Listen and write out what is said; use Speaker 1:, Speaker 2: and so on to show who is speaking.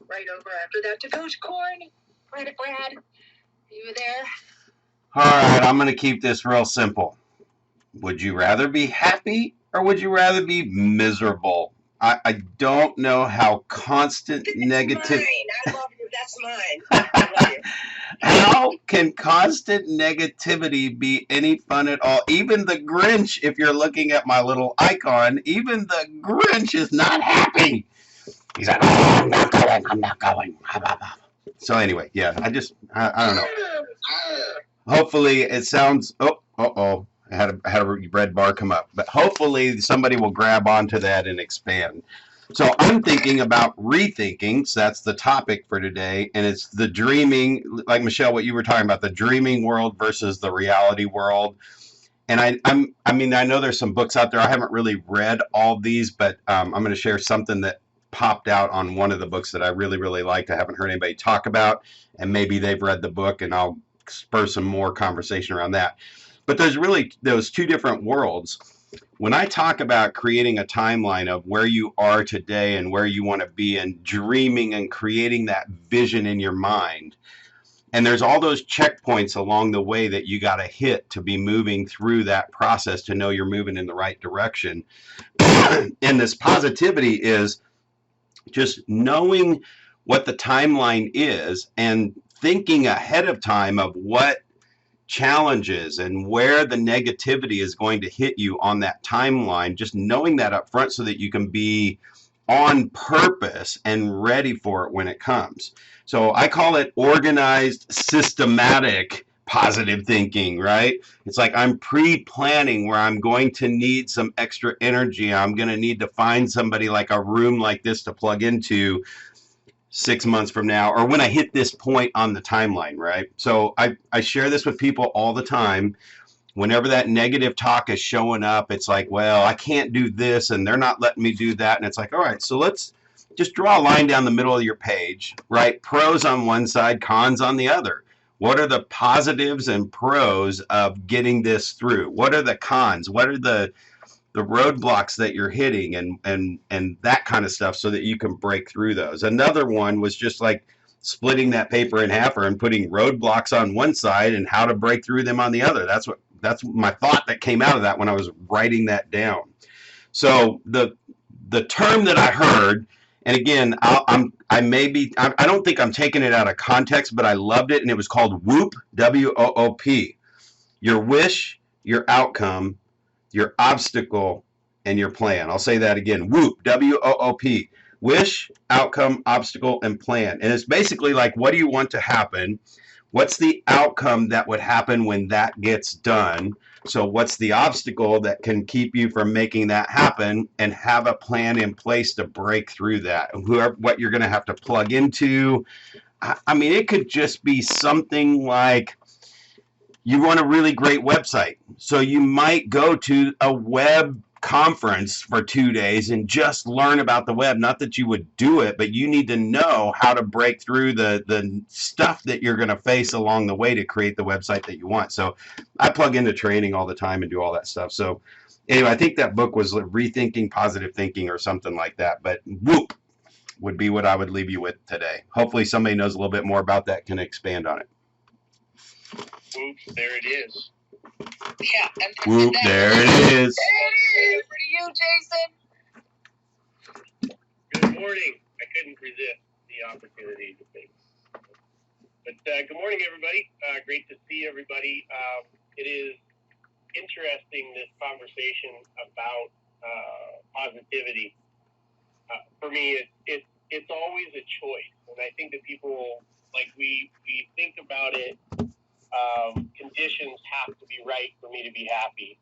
Speaker 1: right over after that to Coach Corn. Brad, you there?
Speaker 2: All right, I'm going to keep this real simple. Would you rather be happy or would you rather be miserable? I don't know how constant negative.
Speaker 1: I love you. That's mine. I love you.
Speaker 2: How can constant negativity be any fun at all? Even the Grinch, if you're looking at my little icon, even the Grinch is not happy. He's like, oh, I'm not going, I'm not going. So anyway, yeah, I don't know. Hopefully it sounds, I had a red bar come up, but hopefully somebody will grab onto that and expand. So I'm thinking about rethinking. So that's the topic for today, and it's the dreaming, like Michelle, what you were talking about, the dreaming world versus the reality world. And I know there's some books out there. I haven't really read all these, but I'm going to share something that popped out on one of the books that I really, really liked. I haven't heard anybody talk about, and maybe they've read the book, and I'll spur some more conversation around that. But there's really those two different worlds. When I talk about creating a timeline of where you are today and where you want to be and dreaming and creating that vision in your mind, and there's all those checkpoints along the way that you got to hit to be moving through that process to know you're moving in the right direction. And this positivity is just knowing what the timeline is and thinking ahead of time of what challenges and where the negativity is going to hit you on that timeline, just knowing that up front so that you can be on purpose and ready for it when it comes. So I call it organized, systematic positive thinking, right? It's like I'm pre-planning where I'm going to need some extra energy. I'm going to need to find somebody like a room like this to plug into 6 months from now, or when I hit this point on the timeline, right? So I share this with people all the time. Whenever that negative talk is showing up, it's like, well, I can't do this and they're not letting me do that. And it's like, all right, so let's just draw a line down the middle of your page, right? Pros on one side, cons on the other. What are the positives and pros of getting this through? What are the cons? What are the roadblocks that you're hitting and that kind of stuff so that you can break through those. Another one was just like splitting that paper in half and putting roadblocks on one side and how to break through them on the other. That's my thought that came out of that when I was writing that down. So the term that I heard, and again, I don't think I'm taking it out of context, but I loved it, and it was called WOOP, WOOP. Your wish, your outcome, your obstacle, and your plan. I'll say that again. WOOP, WOOP. Wish, outcome, obstacle, and plan. And it's basically like, what do you want to happen? What's the outcome that would happen when that gets done? So what's the obstacle that can keep you from making that happen, and have a plan in place to break through that? What you're going to have to plug into. I mean, it could just be something like, you want a really great website. So you might go to a web conference for 2 days and just learn about the web. Not that you would do it, but you need to know how to break through the stuff that you're going to face along the way to create the website that you want. So I plug into training all the time and do all that stuff. So anyway, I think that book was Rethinking Positive Thinking or something like that. But WOOP would be what I would leave you with today. Hopefully somebody knows a little bit more about that, can expand on it.
Speaker 3: Whoop, there it is.
Speaker 1: Yeah.
Speaker 2: Whoop, there it is.
Speaker 1: There it is. For you, Jason.
Speaker 3: Good morning. I couldn't resist the opportunity to think. But good morning, everybody. Great to see everybody. It is interesting, this conversation about positivity. For me, it's always a choice. And I think that people, like we think about it, conditions have to be right for me to be happy.